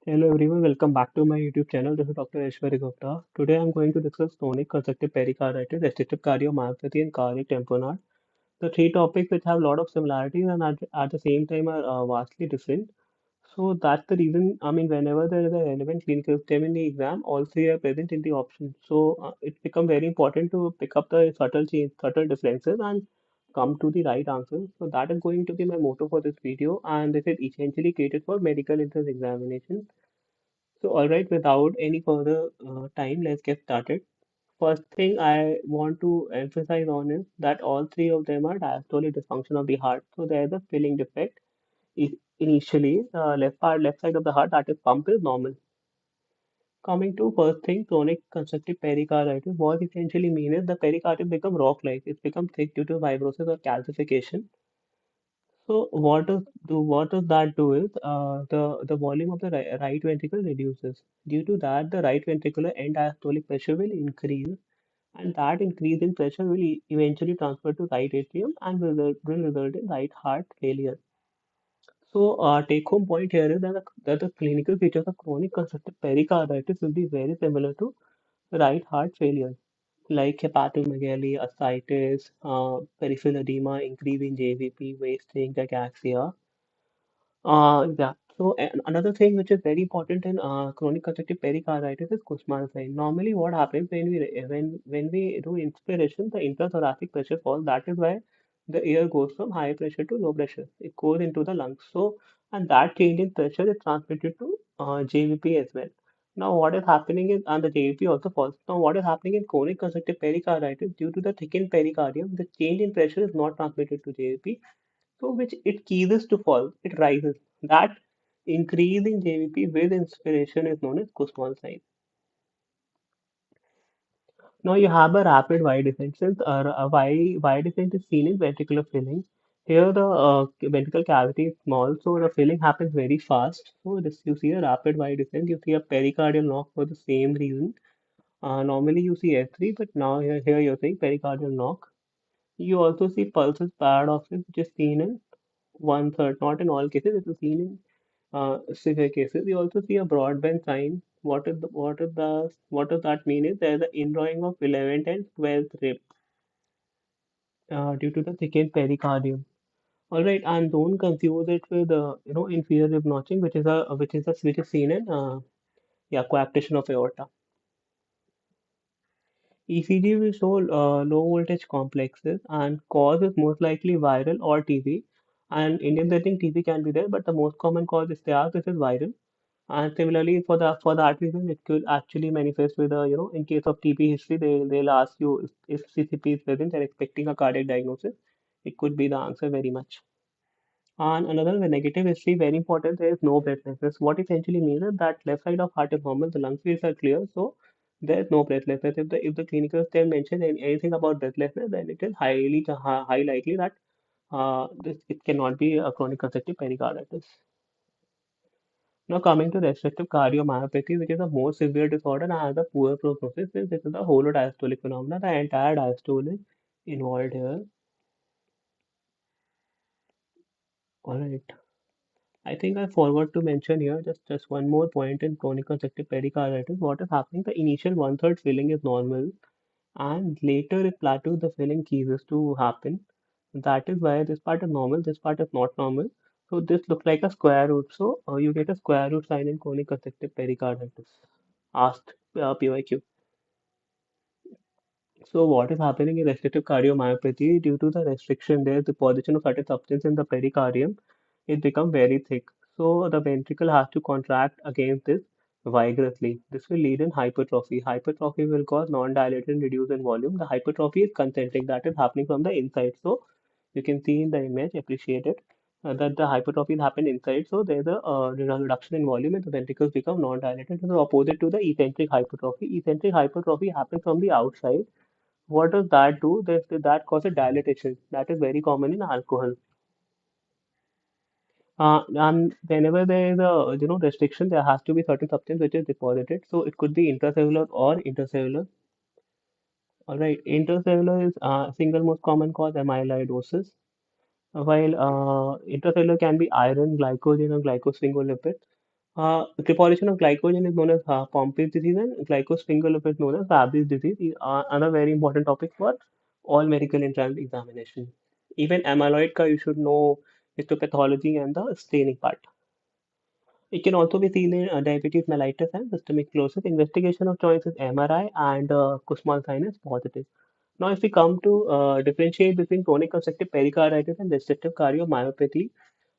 Hello everyone, welcome back to my YouTube channel. This is Dr. Aishwarya Gupta. Today I'm going to discuss chronic constrictive pericarditis, restrictive cardiomyopathy, and cardiac tamponade. The three topics which have a lot of similarities and at the same time are vastly different. So that's the reason, whenever there is a relevant clinical stem in the exam, all three are present in the option. So it's become very important to pick up the subtle differences and come to the right answer. So that is going to be my motto for this video, and this is essentially created for medical entrance examination. So, all right, without any further time, let's get started. First thing I want to emphasize on is that all three of them are diastolic dysfunction of the heart. So, there is a filling defect. Initially, left side of the heart, that is pump is normal. Coming to first thing, chronic constrictive pericarditis. What essentially means is the pericardium become rock-like. It's become thick due to fibrosis or calcification. So what does that do is the volume of the right ventricle reduces. Due to that, the right ventricular end diastolic pressure will increase, and that increase in pressure will eventually transfer to right atrium and will result in right heart failure. So take home point here is that the clinical features of chronic constrictive pericarditis will be very similar to right heart failure, like hepatomegaly, ascites, peripheral edema, increase in JVP, wasting, ataxia. Yeah. So another thing which is very important in chronic constrictive pericarditis is Kussmaul sign. Normally, what happens when we do inspiration, the intrathoracic pressure falls. That is why the air goes from high pressure to low pressure. It goes into the lungs. So and that change in pressure is transmitted to JVP as well. Now, what is happening is, and the JVP also falls. Now, what is happening in chronic constrictive pericarditis due to the thickened pericardium, the change in pressure is not transmitted to JVP, so which it ceases to fall, it rises. That increase in JVP with inspiration is known as Kussmaul sign. Now you have a rapid wide descent. Since a wide descent is seen in ventricular filling, here the ventricle cavity is small, so the filling happens very fast. So this you see a rapid wide descent. You see a pericardial knock for the same reason. Normally you see S3, but now here you're seeing pericardial knock. You also see pulses paradoxes, which is seen in one third, not in all cases. It is seen in severe cases. We also see a broadband sign. What does that mean is there is an indrawing of 11th and 12th rib due to the thickened pericardium. All right, and don't confuse it with inferior rib notching, which is seen in coaptation of aorta. ECG will show low voltage complexes, and cause is most likely viral or TB. And Indians, I think TB can be there, but the most common cause is they this is viral. And similarly, for that reason, it could actually manifest with a, in case of TB history, they'll ask you if CCP is present, they're expecting a cardiac diagnosis. It could be the answer very much. And another the negative history, very important, there is no breathlessness. What essentially means is that left side of heart is normal, the lung fields are clear, so there is no breathlessness. If the clinical stem mentions anything about breathlessness, then it is high likely that it cannot be a chronic constrictive pericarditis. Now coming to restrictive cardiomyopathy, which is a more severe disorder and has a poor prognosis, since this is a holodiastolic phenomena, the entire diastole is involved here. All right. I think I forgot to mention here just one more point in chronic constrictive pericarditis. What is happening? The initial one-third filling is normal, and later it plateaus. The filling ceases to happen. That is why this part is normal, this part is not normal. So this looks like a square root. So you get a square root sign in chronic constrictive pericarditis. Asked PYQ. So what is happening in restrictive cardiomyopathy due to the restriction there, the position of certain substance in the pericardium, it becomes very thick. So the ventricle has to contract against this vigorously. This will lead in hypertrophy. Hypertrophy will cause non-dilated and reduce in volume. The hypertrophy is concentric, that is happening from the inside. So you can see in the image, appreciate it, that the hypertrophy is happened inside. So there's a reduction in volume and the ventricles become non-dilated. So opposite to the eccentric hypertrophy. Eccentric hypertrophy happens from the outside. What does that do? That causes dilatation. That is very common in alcohol. And whenever there is a restriction, there has to be certain substance which is deposited. So it could be intracellular or intercellular. All right, intercellular is single most common cause amyloidosis, while intracellular can be iron, glycogen, or glycosphingolipid. Deposition of glycogen is known as Pompe's disease, and glycosphingolipid is known as Fabry's disease. Another very important topic for all medical entrance examination. Even amyloid ka you should know histopathology and the staining part. It can also be seen in diabetes mellitus and systemic sclerosis. Investigation of choice is MRI and Kussmaul sign is positive. Now, if we come to differentiate between chronic constrictive pericarditis and restrictive cardiomyopathy,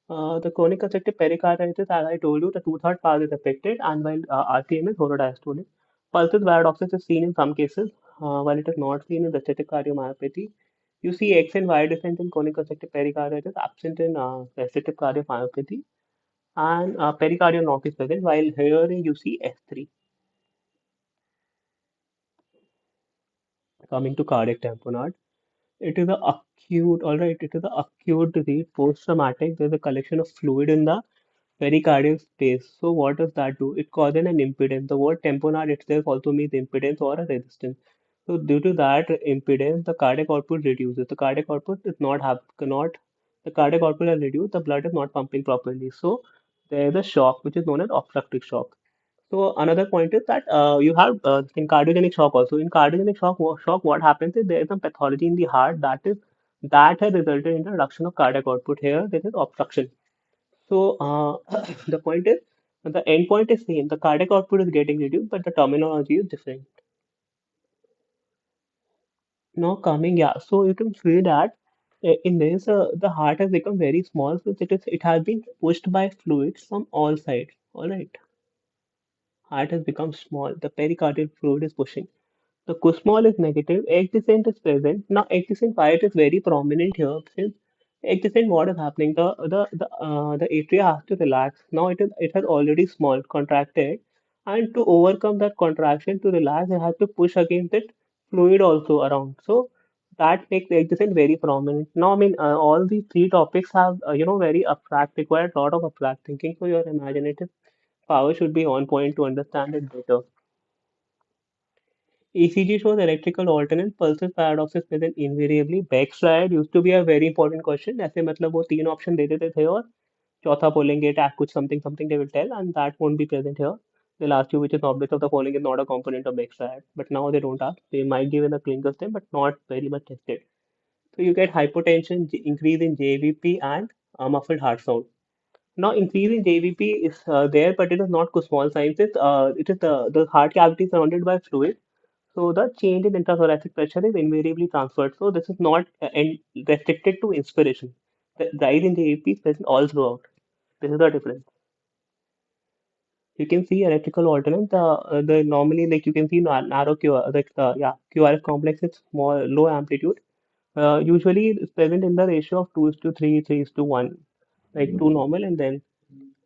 the chronic constrictive pericarditis, as I told you, the two-third part is affected, and while RCM is horodiastolic. Pulsus paradoxus is seen in some cases, while it is not seen in restrictive cardiomyopathy. You see X and Y descent in chronic constrictive pericarditis, absent in restrictive cardiomyopathy, and pericardial knock is present, while here you see S3. Coming to cardiac tamponade, it is a acute, all right, it is a acute disease, post-traumatic. There's a collection of fluid in the pericardial space. So what does that do? It causes an impedance. The word tamponade itself also means impedance or a resistance. So due to that impedance, the cardiac output reduces. The cardiac output is not have cannot the cardiac output is reduced. The blood is not pumping properly. So there is a shock which is known as obstructive shock. So another point is that you have in cardiogenic shock also. In cardiogenic shock, what happens is there is some pathology in the heart that has resulted in the reduction of cardiac output. Here, there is obstruction. So the point is, the end point is same. The cardiac output is getting reduced, but the terminology is different. Now coming, yeah. So you can see that in this, the heart has become very small since it has been pushed by fluids from all sides. All right, heart has become small. The pericardial fluid is pushing. The Kussmaul is negative. Egg descent is present. Now, egg descent, why it is very prominent here? Since egg descent, what is happening? The atria has to relax. Now it has already small contracted, and to overcome that contraction to relax, it has to push against it fluid also around. So that makes egg descent very prominent. Now, I mean, all these three topics have very abstract, require a lot of abstract thinking. So your imaginative power should be on point to understand it better. ECG shows electrical alternate pulses paradoxes present invariably. Backslide used to be a very important question. ऐसे मतलब वो तीन option दे देते थे और चौथा बोलेंगे tag कुछ something something they will tell and that won't be present here. They'll ask you which is obvious of the following is not a component of backslide. But now they don't ask. They might give in a clinical stem but not very much tested. So you get hypotension, increase in JVP and muffled heart sound. Now increase in JVP is there but it is not small signs. It is the heart cavity is surrounded by fluid so the change in intrathoracic pressure is invariably transferred. So this is not restricted to inspiration. The rise in the AP is present all throughout. This is the difference. You can see electrical alternate. The normally like you can see narrow QR, QRS complex is small, low amplitude. Usually it's present in the ratio of 2 is to 3, 3 is to 1, like 2 normal and then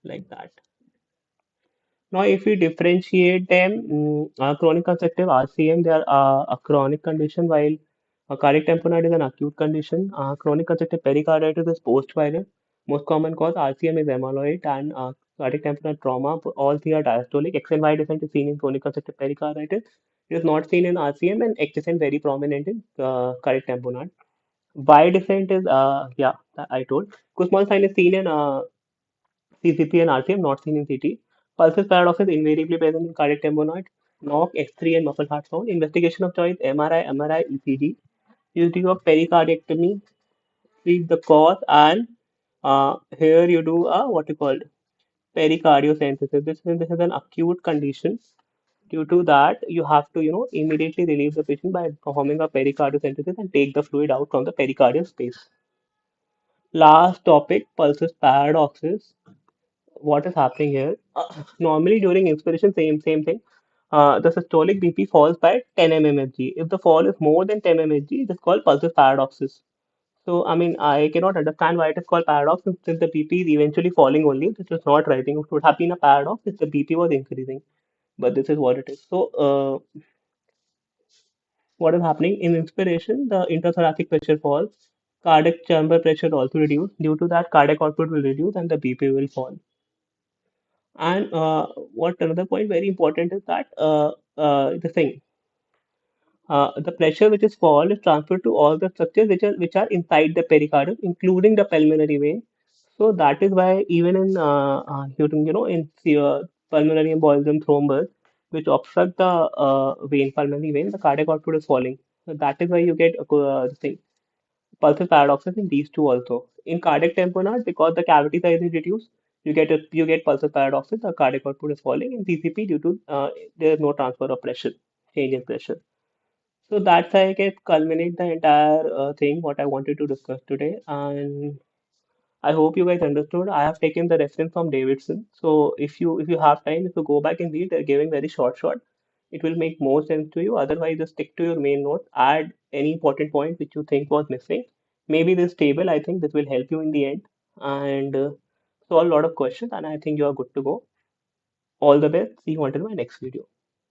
like that. Now, if we differentiate them, chronic constrictive RCM, they are a chronic condition, while cardiac tamponade is an acute condition. Chronic constrictive pericarditis is post-viral. Most common cause RCM is amyloid and cardiac tamponade trauma. All three are diastolic. X and Y descent is seen in chronic constrictive pericarditis. It is not seen in RCM and X descent very prominent in cardiac tamponade. Y descent is I told. Kussmaul sign is seen in CCP and RCM not seen in CT. Pulses paradox is invariably present in cardiac tamponade, knock, X3 and muffled heart sound. Investigation of choice MRI, ECG. You do a pericardiectomy, treat the cause, and here you do a what you call pericardiocentesis. This is an acute condition. Due to that, you have to immediately relieve the patient by performing a pericardiocentesis and take the fluid out from the pericardial space. Last topic, pulses paradoxes. What is happening here? Normally during inspiration, same thing. The systolic BP falls by 10 mmHg. If the fall is more than 10 mmHg, it is called pulses paradoxis. So I mean, I cannot understand why it is called paradox since the BP is eventually falling only. This is not rising. It would have been a paradox if the BP was increasing. But this is what it is. So what is happening in inspiration? The intrathoracic pressure falls. Cardiac chamber pressure also reduced. Due to that, cardiac output will reduce and the BP will fall. And what another point very important is that the pressure which is fall is transferred to all the structures which are inside the pericardium, including the pulmonary vein. So that is why even in in pulmonary embolism thrombus, which obstruct the pulmonary vein, the cardiac output is falling. So that is why you get this thing, pulses paradoxes in these two also. In cardiac tamponade, because the cavity size is reduced, you get pulses paradoxes. The cardiac output is falling. In CCP, due to there is no transfer of pressure, change in pressure. So that's how I can culminate the entire thing what I wanted to discuss today. And I hope you guys understood. I have taken the reference from Davidson. So if you have time, if you go back and read, they're giving very short. It will make more sense to you. Otherwise, just stick to your main note. Add any important point which you think was missing. Maybe this table, I think this will help you in the end and solve a lot of questions. And I think you are good to go. All the best. See you until my next video.